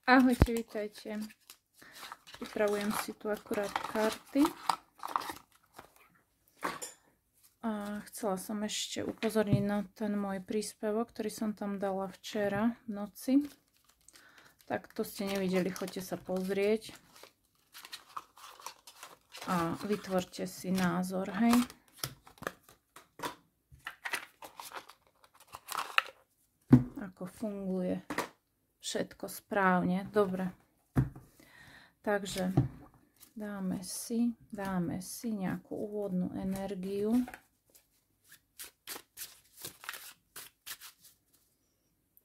Ahojte, vítajte. Upravujem si tu akurát karty. A chcela som ešte upozorniť na ten môj príspevok, ktorý som tam dala včera v noci. Tak to ste nevideli, choďte sa pozrieť. A vytvorte si názor, hej. Ako funguje všetko správne. Dobre. Takže dáme si nejakú úvodnú energiu.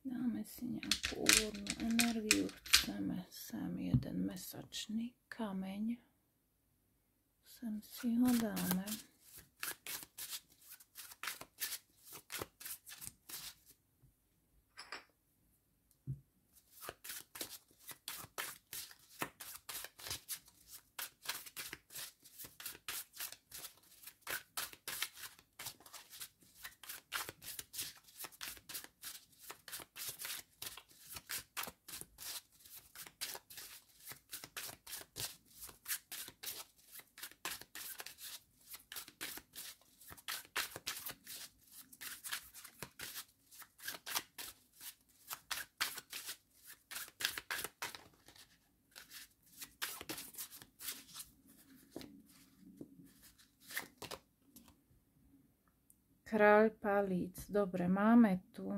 Dáme si nejakú úvodnú energiu. Chceme sem jeden mesačný kameň. Sem si ho dáme. Kráľ palíc. Dobre, máme tu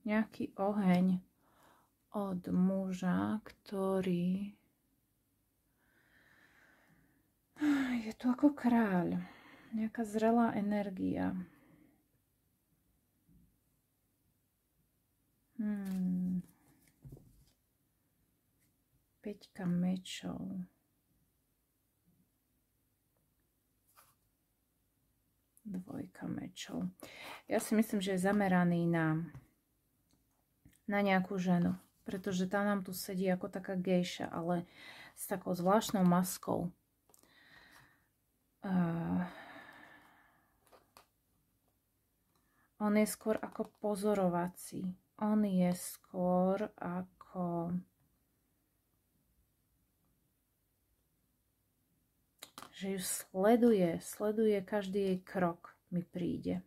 nejaký oheň od muža, ktorý je tu ako kráľ. Nejaká zrelá energia. Päťka mečov. Dvojka mečov. Ja si myslím, že je zameraný na nejakú ženu, pretože tá nám tu sedí ako taká gejša, ale s takou zvláštnou maskou. On je skôr ako pozorovací. On je skôr ako... že ju sleduje každý jej krok, mi príde.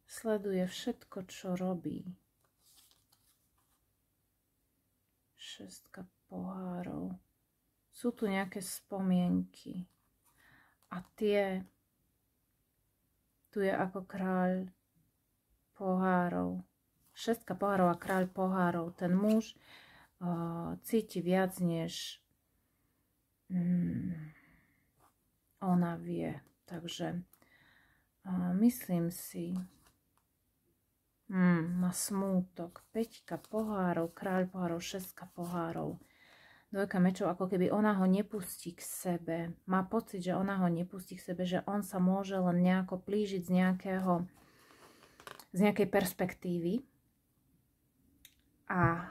Sleduje všetko, čo robí. Šestka pohárov. Sú tu nejaké spomienky. A tie, tu je ako kráľ pohárov. Šestka pohárov a kráľ pohárov. Ten muž cíti viac, než ona vie. Takže myslím si, má smútok. Peťka pohárov, kráľ pohárov, šestka pohárov, dvojka mečov, ako keby ona ho nepustí k sebe. Má pocit, že ona ho nepustí k sebe, že on sa môže len nejako plížiť z nejakej perspektívy. A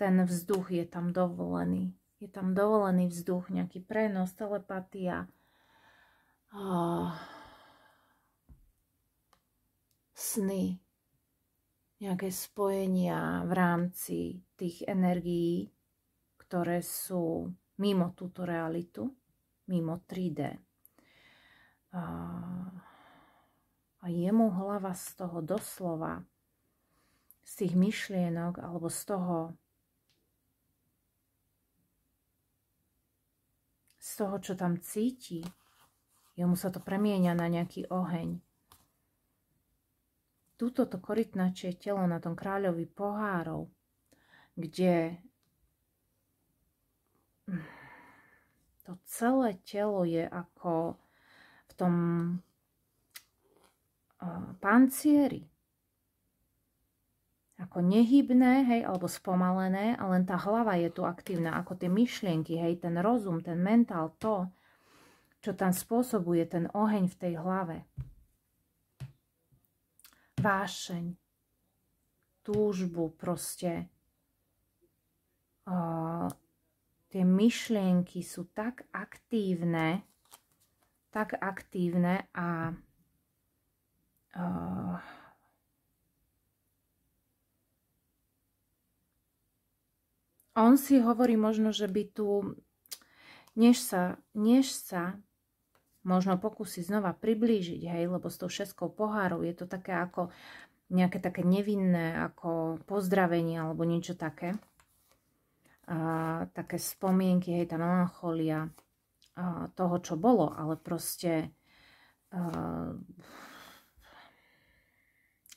ten vzduch je tam dovolený. Je tam dovolený vzduch, nejaký prenos, telepatia, sny, nejaké spojenia v rámci tých energií, ktoré sú mimo túto realitu, mimo 3D. A jemu hlava z toho doslova, z tých myšlienok, alebo z toho, čo tam cíti, jemu sa to premieňa na nejaký oheň. Túto to korytnačie telo na tom kráľovi pohárov, kde to celé telo je ako v tom pancieri. Ako nehybné, hej, alebo spomalené, a len tá hlava je tu aktívna, ako tie myšlienky, hej, ten rozum, ten mentál, to, čo tam spôsobuje ten oheň v tej hlave. Vášeň, túžbu, proste. Tie myšlienky sú tak aktívne a On si hovorí možno, že by tu, než sa možno pokúsi znova priblížiť, hej, lebo s tou šesťkou pohárov je to také ako nejaké také nevinné, ako pozdravenie alebo niečo také. Také spomienky, hej, tá melancholia toho, čo bolo, ale proste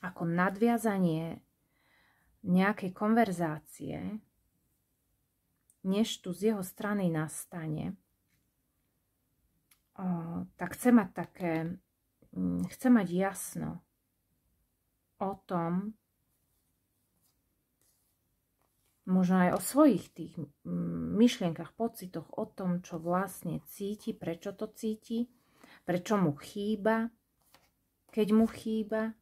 ako nadviazanie nejakej konverzácie, než tu z jeho strany nastane, tak chce mať jasno o tom, možno aj o svojich tých myšlienkach, pocitoch, o tom, čo vlastne cíti, prečo to cíti, prečo mu chýba, keď mu chýba.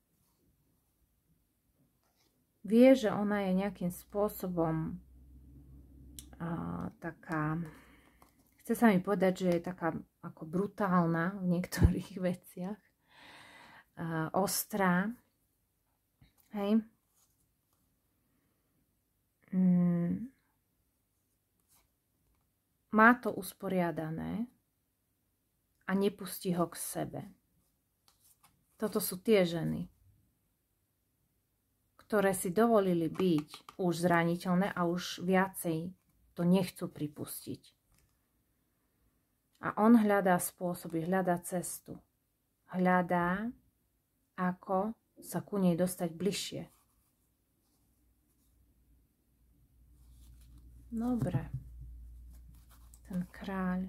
Vie, že ona je nejakým spôsobom taká, chce sa mi povedať, že je taká ako brutálna v niektorých veciach, ostrá, hej. Má to usporiadané a nepustí ho k sebe. Toto sú tie ženy, ktoré si dovolili byť už zraniteľné a už viacej to nechcú pripustiť. A on hľadá spôsoby, hľadá cestu. Hľadá, ako sa ku nej dostať bližšie. Dobre. Ten kráľ.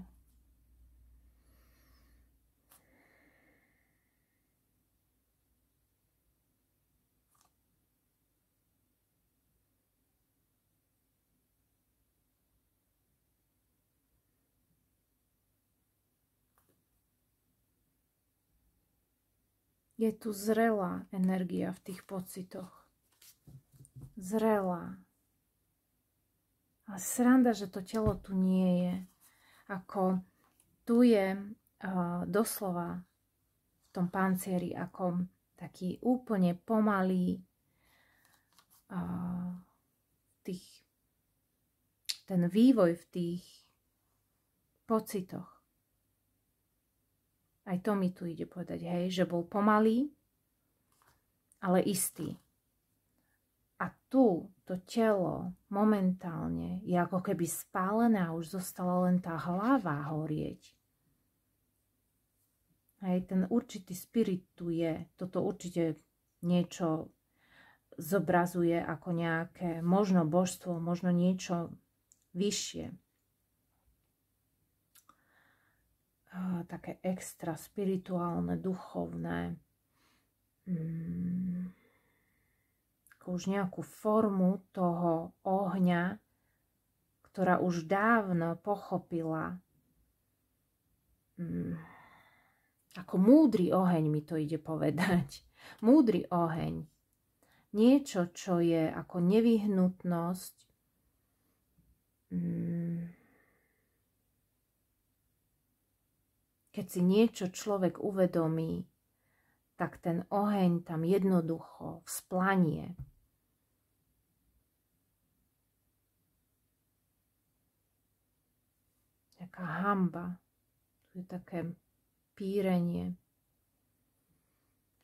Je tu zrelá energia v tých pocitoch. Zrelá. A sranda, že to telo tu nie je. Ako tu je doslova v tom pancieri ako taký úplne pomalý ten vývoj v tých pocitoch. Aj to mi tu ide povedať, hej, že bol pomalý, ale istý. A tu to telo momentálne je ako keby spálené a už zostala len tá hlava horieť. Hej, ten určitý spirit tu je. Toto určite niečo zobrazuje ako nejaké možno božstvo, možno niečo vyššie. Také extra spirituálne, duchovné. Ako už nejakú formu toho ohňa, ktorá už dávno pochopila. Ako múdry oheň mi to ide povedať. Múdry oheň. Niečo, čo je ako nevyhnutnosť. Keď si niečo človek uvedomí, tak ten oheň tam jednoducho vzplanie. Taká hanba. Tu je také pírenie.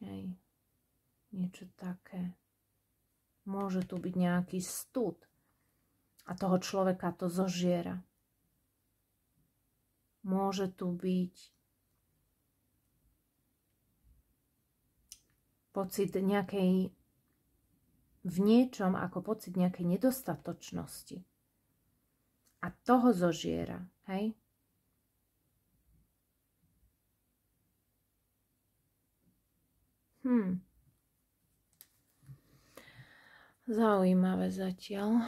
Hej. Niečo také. Môže tu byť nejaký stud. A toho človeka to zožiera. Môže tu byť pocit nejakej, v niečom ako pocit nejakej nedostatočnosti. A toho zožiera, hej? Zaujímavé zatiaľ.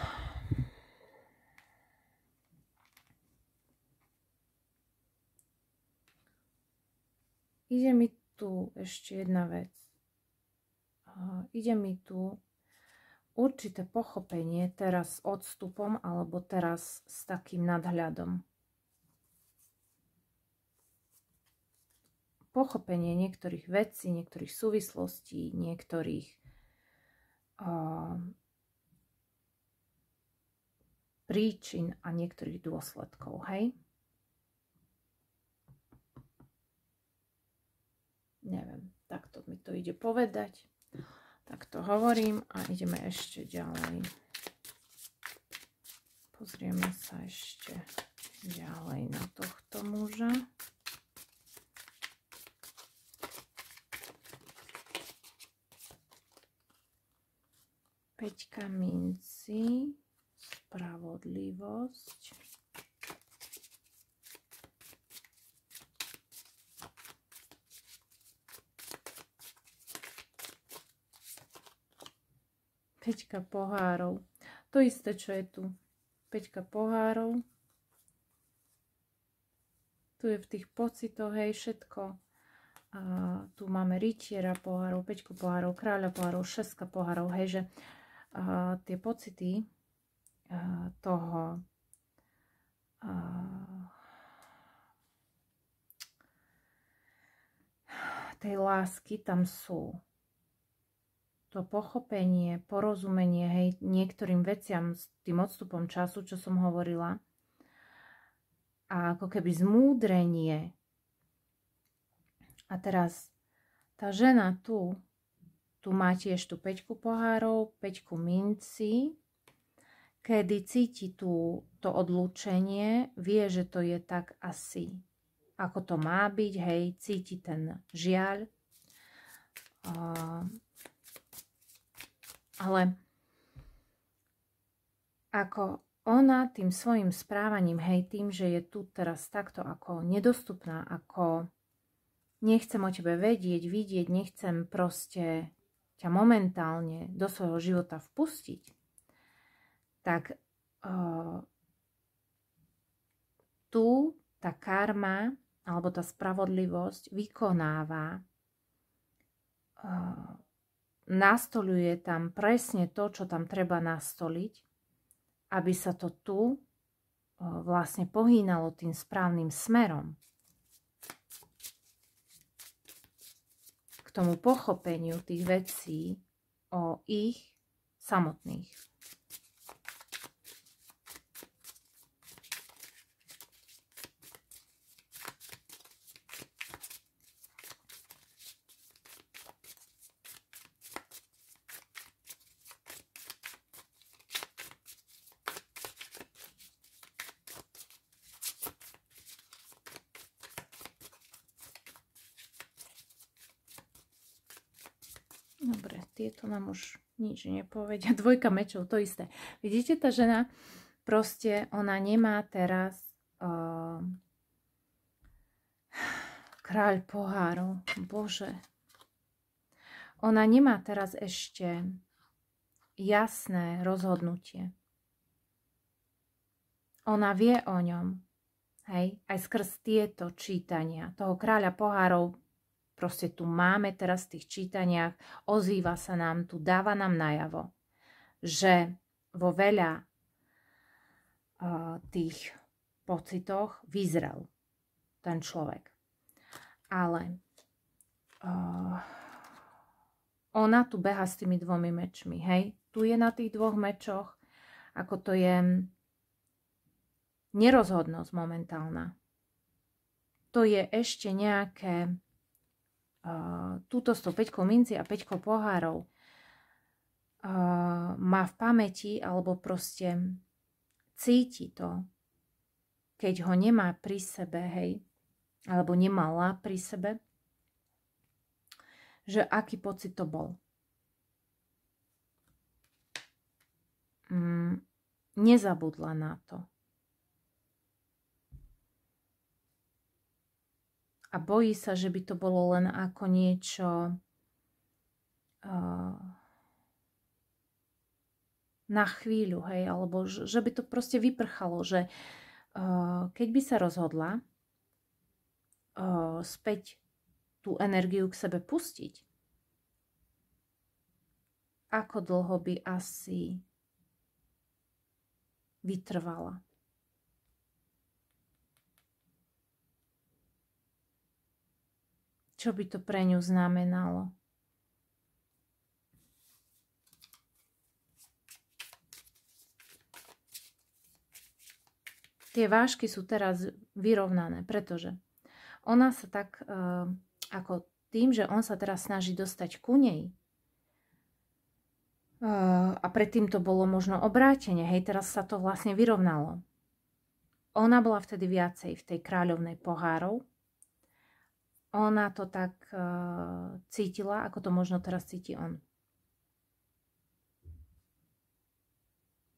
Ide mi tu ešte jedna vec. Ide mi tu určité pochopenie teraz s odstupom alebo teraz s takým nadhľadom. Pochopenie niektorých vecí, niektorých súvislostí, niektorých príčin a niektorých dôsledkov, hej? Neviem, takto mi to ide povedať. Tak to hovorím a ideme ešte ďalej. Pozrieme sa ešte ďalej na tohto muža. Päťka mincí, spravodlivosť. Päťka pohárov. To isté, čo je tu. Päťka pohárov. Tu je v tých pocitoch, hej, všetko. A tu máme rytiera pohárov, päťku pohárov, kráľa pohárov, šestka pohárov, hej, že tie pocity toho tej lásky tam sú. To pochopenie, porozumenie, hej, niektorým veciam s tým odstupom času, čo som hovorila, a ako keby zmúdrenie. A teraz tá žena tu má tiež tú päťku pohárov, päťku mincí, kedy cíti to odlúčenie, vie, že to je tak asi, ako to má byť, hej, cíti ten žiaľ. Ale ako ona tým svojim správaním, hej, tým, že je tu teraz takto ako nedostupná, ako nechcem o tebe vedieť, vidieť, nechcem proste ťa momentálne do svojho života vpustiť, tak tu tá karma alebo tá spravodlivosť vykonáva, nastoľuje tam presne to, čo tam treba nastoliť, aby sa to tu vlastne pohýnalo tým správnym smerom k tomu pochopeniu tých vecí o ich samotných. Dobre, tieto nám už nič nepovedia. Dvojka mečov, to isté. Vidíte, tá žena proste, ona nemá teraz kráľ pohárov. Bože. Ona nemá teraz ešte jasné rozhodnutie. Ona vie o ňom. Hej, aj skrz tieto čítania toho kráľa pohárov. Proste tu máme teraz v tých čítaniach, ozýva sa nám tu, dáva nám najavo, že vo veľa tých pocitoch vyzrel ten človek. Ale ona tu beha s tými dvomi mečmi, hej? Tu je na tých dvoch mečoch, ako to je nerozhodnosť momentálna. To je ešte nejaké túto s tou päťkou minci a päťkou pohárov má v pamäti alebo proste cíti to, keď ho nemá pri sebe, hej, alebo nemala pri sebe, že aký pocit to bol. Nezabudla na to. A bojí sa, že by to bolo len ako niečo na chvíľu, hej, alebo že by to proste vyprchalo, že keď by sa rozhodla späť tú energiu k sebe pustiť, ako dlho by asi vytrvala. Čo by to pre ňu znamenalo? tie vážky sú teraz vyrovnané, pretože ona sa tak, ako tým, že on sa teraz snaží dostať ku nej, a predtým to bolo možno obrátenie, hej, teraz sa to vlastne vyrovnalo. Ona bola vtedy viacej v tej kráľovnej pohárov. Ona to tak cítila, ako to možno teraz cíti on.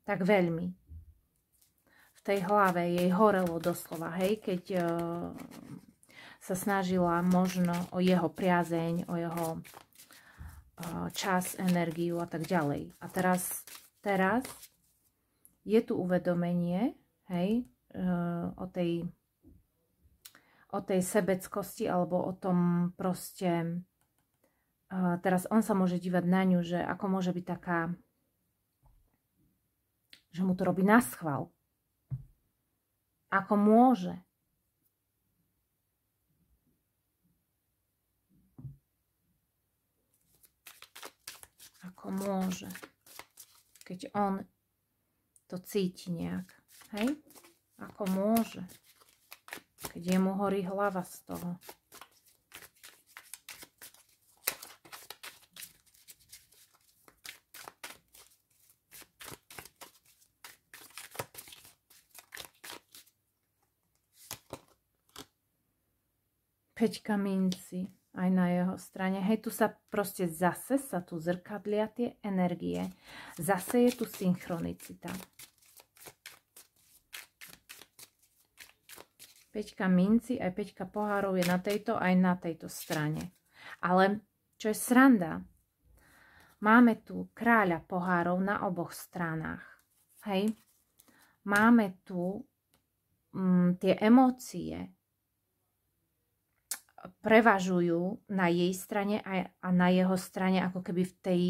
Tak veľmi. V tej hlave jej horelo doslova, hej, keď sa snažila možno o jeho priazeň, o jeho čas, energiu a tak ďalej. A teraz je tu uvedomenie, hej, o tej sebeckosti alebo o tom proste, teraz on sa môže dívať na ňu, že ako môže byť taká, že mu to robí naschvál. Ako môže. Ako môže. Keď on to cíti nejak. Hej? Ako môže. Keď jemu horí hlava z toho. Päťka minci aj na jeho strane. Hej, tu sa proste zase sa tu zrkadlia tie energie. Zase je tu synchronicita. Päťka minci aj päťka pohárov je na tejto aj na tejto strane. Ale čo je sranda, máme tu kráľa pohárov na oboch stranách. Hej, máme tu tie emócie prevažujú na jej strane a na jeho strane, ako keby v tej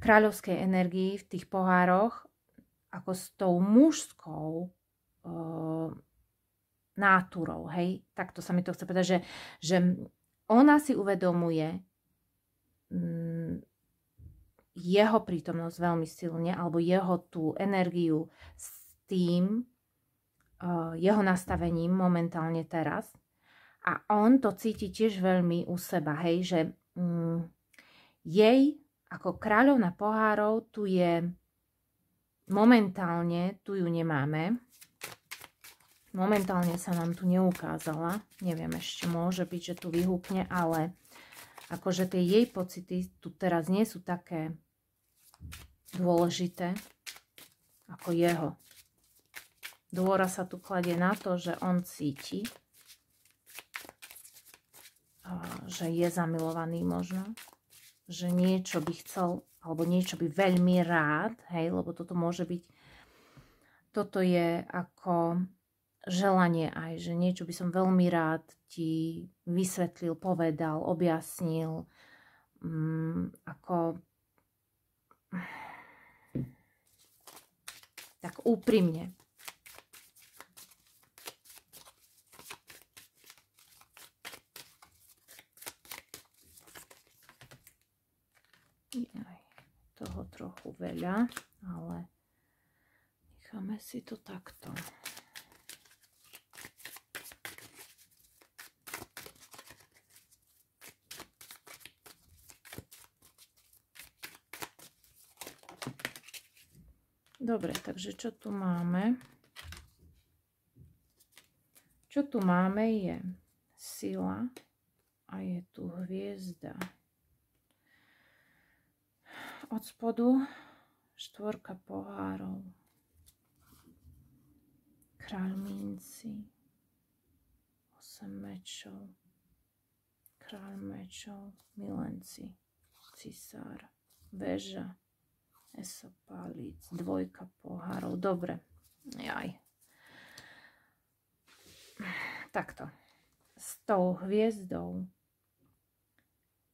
kráľovskej energii, v tých pohároch, ako s tou mužskou náturou, hej, takto sa mi to chce povedať, že ona si uvedomuje jeho prítomnosť veľmi silne, alebo jeho tú energiu s tým jeho nastavením momentálne teraz. A on to cíti tiež veľmi u seba, hej, že jej ako kráľovna pohárov tu je momentálne, tu ju nemáme. Momentálne sa nám tu neukázala. Neviem, ešte môže byť, že tu vyhúkne, ale akože tie jej pocity tu teraz nie sú také dôležité ako jeho. Dôraz sa tu kladie na to, že on cíti, že je zamilovaný možno, že niečo by chcel, alebo niečo by veľmi rád, hej, lebo toto môže byť, toto je ako želanie aj, že niečo by som veľmi rád ti vysvetlil, povedal, objasnil, ako tak úprimne. Toho trochu veľa, ale necháme si to takto. Dobre, takže čo tu máme? Čo tu máme je sila a je tu hviezda. Od spodu štvorka pohárov, kráľ minci, 8 mečov, kráľ mečov, milenci, cisár, väža, esopálíc, dvojka pohárov. Dobre, jaj. Takto. S tou hviezdou,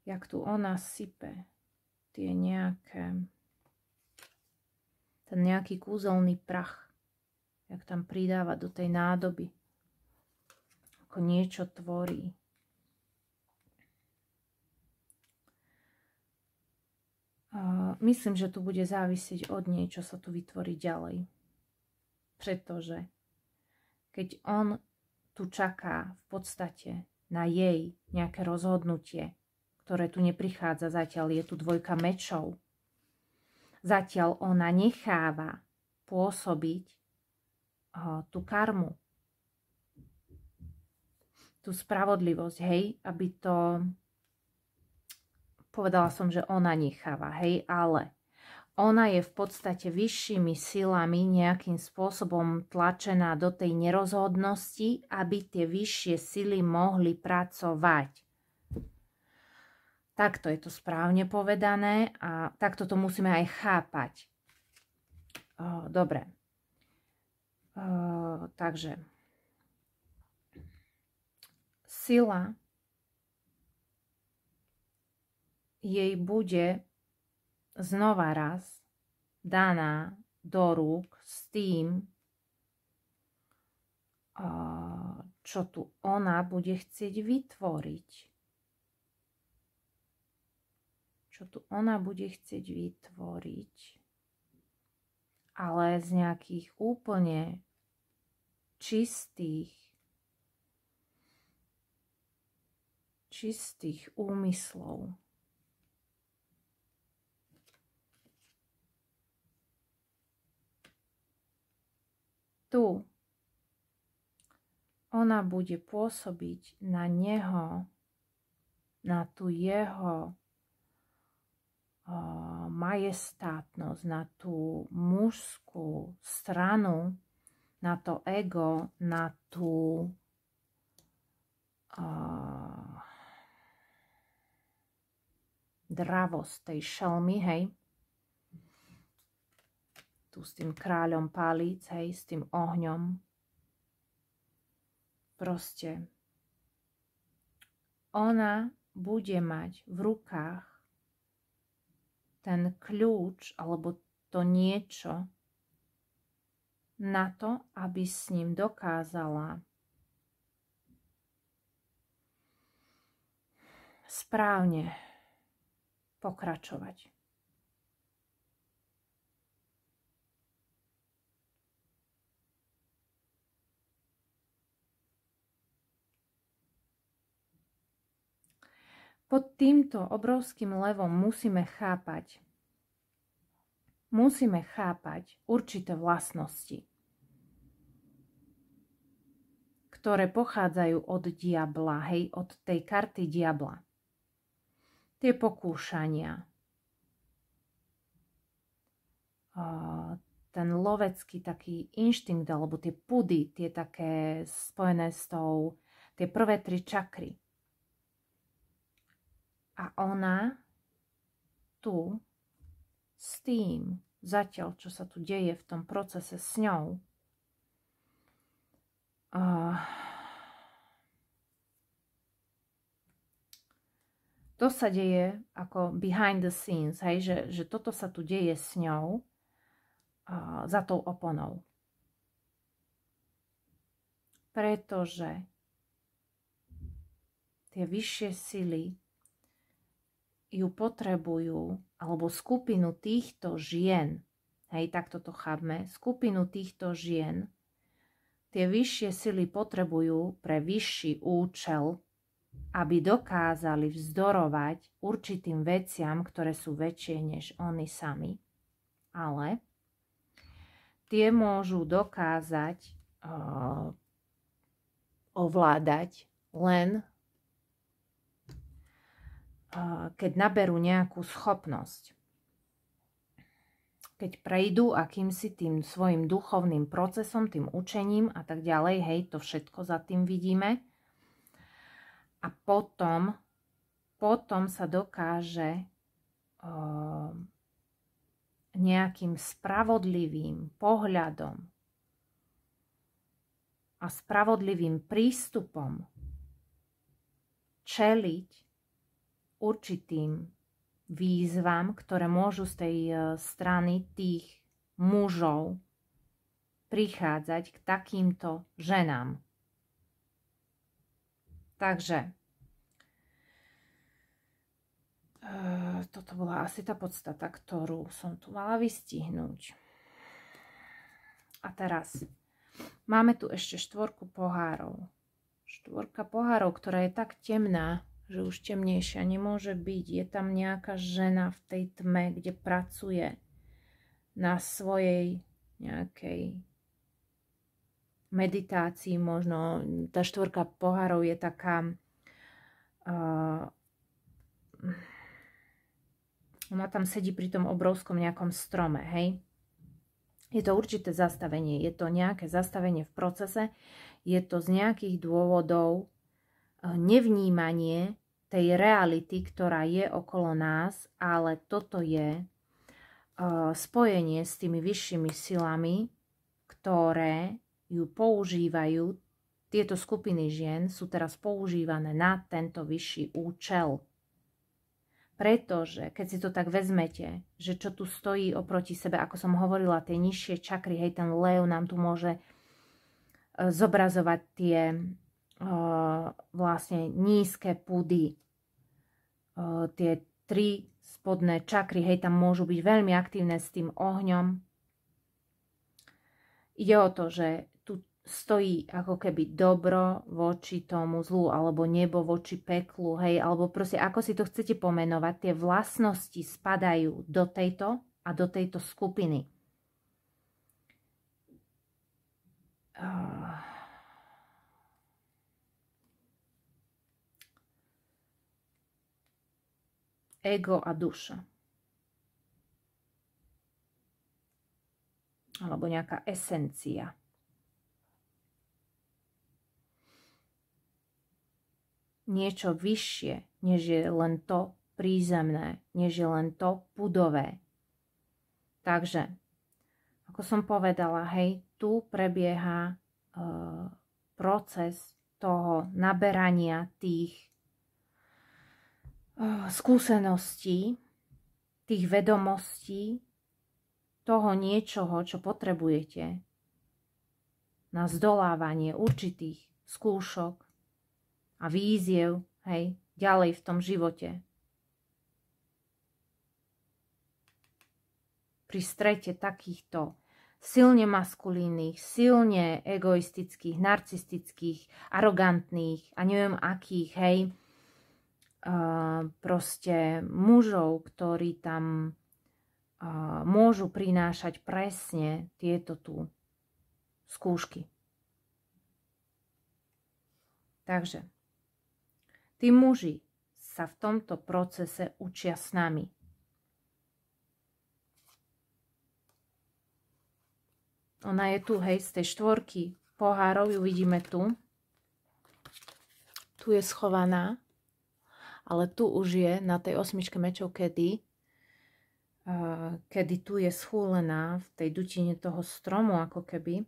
jak tu ona sype, tie nejaké, ten nejaký kúzelný prach, jak tam pridáva do tej nádoby, ako niečo tvorí. Myslím, že tu bude závisieť od nej, čo sa tu vytvorí ďalej. Pretože keď on tu čaká v podstate na jej nejaké rozhodnutie, ktoré tu neprichádza zatiaľ, je tu dvojka mečov. Zatiaľ ona necháva pôsobiť tú karmu, tú spravodlivosť, hej, aby to, povedala som, že ona necháva, hej, ale ona je v podstate vyššími silami nejakým spôsobom tlačená do tej nerozhodnosti, aby tie vyššie sily mohli pracovať. Takto je to správne povedané a takto to musíme aj chápať. Dobre. Takže sila jej bude znova raz daná do rúk s tým, čo tu ona bude chcieť vytvoriť. Čo tu ona bude chcieť vytvoriť, ale z nejakých úplne čistých úmyslov. Tu ona bude pôsobiť na neho, na tú jeho majestátnosť, na tú mužskú stranu, na to ego, na tú dravosť tej šelmy, hej. Tu s tým kráľom palíc, hej, s tým ohňom. Proste ona bude mať v rukách ten kľúč alebo to niečo na to, aby s ním dokázala správne pokračovať. Pod týmto obrovským levom musíme chápať určité vlastnosti, ktoré pochádzajú od diabla, hej, od tej karty diabla. Tie pokúšania, ten lovecký taký inštinkt, alebo tie pudy, tie také spojené s tou, tie prvé 3 čakry. A ona tu s tým, zatiaľ, čo sa tu deje v tom procese s ňou, to sa deje ako behind the scenes, hej, že toto sa tu deje s ňou za tou oponou. Pretože tie vyššie sily ju potrebujú, alebo skupinu týchto žien, hej, takto to chápme, skupinu týchto žien, tie vyššie sily potrebujú pre vyšší účel, aby dokázali vzdorovať určitým veciam, ktoré sú väčšie než oni sami, ale tie môžu dokázať ovládať len keď naberú nejakú schopnosť. Keď prejdú akýmsi tým svojim duchovným procesom, tým učením a tak ďalej, hej, to všetko za tým vidíme. A potom sa dokáže nejakým spravodlivým pohľadom a spravodlivým prístupom čeliť určitým výzvam, ktoré môžu z tej strany tých mužov prichádzať k takýmto ženám. Takže toto bola asi tá podstata, ktorú som tu mala vystihnúť. A teraz Máme tu ešte štvorku pohárov. Štvorka pohárov, ktorá je tak temná, že už temnejšia nemôže byť. Je tam nejaká žena v tej tme, kde pracuje na svojej nejakej meditácii možno. Tá štvorka pohárov je taká ona tam sedí pri tom obrovskom nejakom strome, hej. Je to určité zastavenie, je to nejaké zastavenie v procese, je to z nejakých dôvodov nevnímanie tej reality, ktorá je okolo nás, ale toto je spojenie s tými vyššími silami, ktoré ju používajú. Tieto skupiny žien sú teraz používané na tento vyšší účel. Pretože, keď si to tak vezmete, že čo tu stojí oproti sebe, ako som hovorila, tie nižšie čakry, hej, ten lev nám tu môže zobrazovať tie vlastne nízke pudy. Tie tri spodné čakry, hej, tam môžu byť veľmi aktívne s tým ohňom. Ide o to, že tu stojí ako keby dobro voči tomu zlu, alebo nebo voči peklu, hej, alebo proste ako si to chcete pomenovať, tie vlastnosti spadajú do tejto a do tejto skupiny. Ego a duša. Alebo nejaká esencia. Niečo vyššie, než je len to prízemné, než je len to pudové. Takže, ako som povedala, hej, tu prebieha proces toho naberania tých skúseností, tých vedomostí, toho niečoho, čo potrebujete na zdolávanie určitých skúšok a víziev, hej, ďalej v tom živote. Pri strete takýchto silne maskulínnych, silne egoistických, narcistických, arogantných a neviem akých, hej, proste mužov, ktorí tam môžu prinášať presne tieto tu skúšky. Takže tí muži sa v tomto procese učia s nami. Ona je tu, hej, z tej štvorky pohárov, ju vidíme tu. Tu je schovaná, ale tu už je na tej osmičke mečov, kedy tu je schúlená v tej dutine toho stromu, ako keby.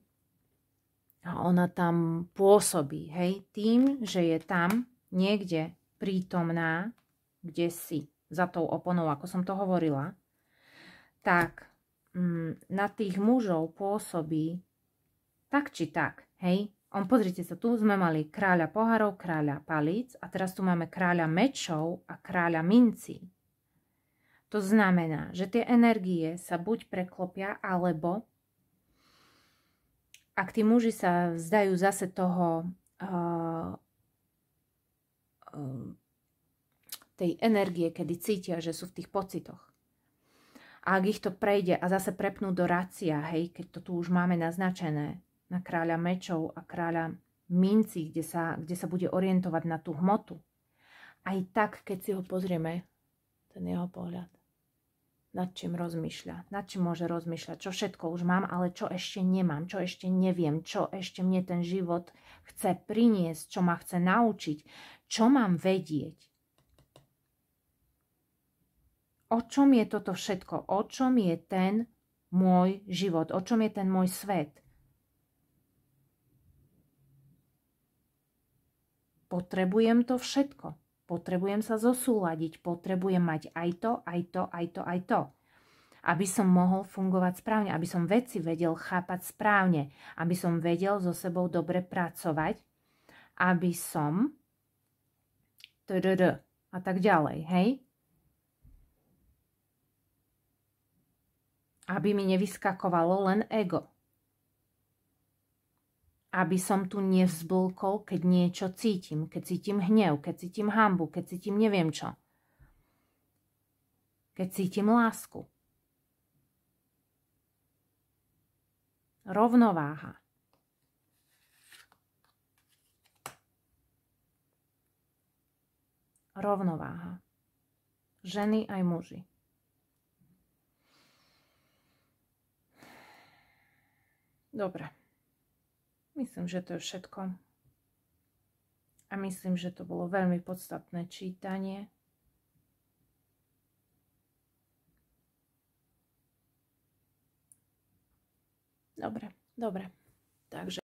A ona tam pôsobí, hej, tým, že je tam niekde prítomná, kde si za tou oponou, ako som to hovorila, tak na tých mužov pôsobí tak či tak, hej. Pozrite sa, tu sme mali kráľa pohárov, kráľa palíc a teraz tu máme kráľa mečov a kráľa mincí. To znamená, že tie energie sa buď preklopia, alebo ak tí muži sa vzdajú zase toho tej energie, kedy cítia, že sú v tých pocitoch. A ak ich to prejde a zase prepnú do rácia, hej, keď to tu už máme naznačené, na kráľa mečov a kráľa mincí, kde sa bude orientovať na tú hmotu. Aj tak, keď si ho pozrieme, ten jeho pohľad, nad čím rozmýšľa, nad čím môže rozmýšľať, čo všetko už mám, ale čo ešte nemám, čo ešte neviem, čo ešte mne ten život chce priniesť, čo ma chce naučiť, čo mám vedieť. O čom je toto všetko? O čom je ten môj život? O čom je ten môj svet? Potrebujem to všetko. Potrebujem sa zosúladiť. Potrebujem mať aj to, aj to, aj to, aj to. Aby som mohol fungovať správne. Aby som veci vedel chápať správne. Aby som vedel so sebou dobre pracovať. Aby som a tak ďalej, hej? Aby mi nevyskakovalo len ego. aby som tu nevzblkol, keď niečo cítim. Keď cítim hnev, keď cítim hanbu, keď cítim neviem čo. Keď cítim lásku. Rovnováha. Rovnováha. Ženy aj muži. Dobre. Myslím, že to je všetko. A myslím, že to bolo veľmi podstatné čítanie. Dobre. Takže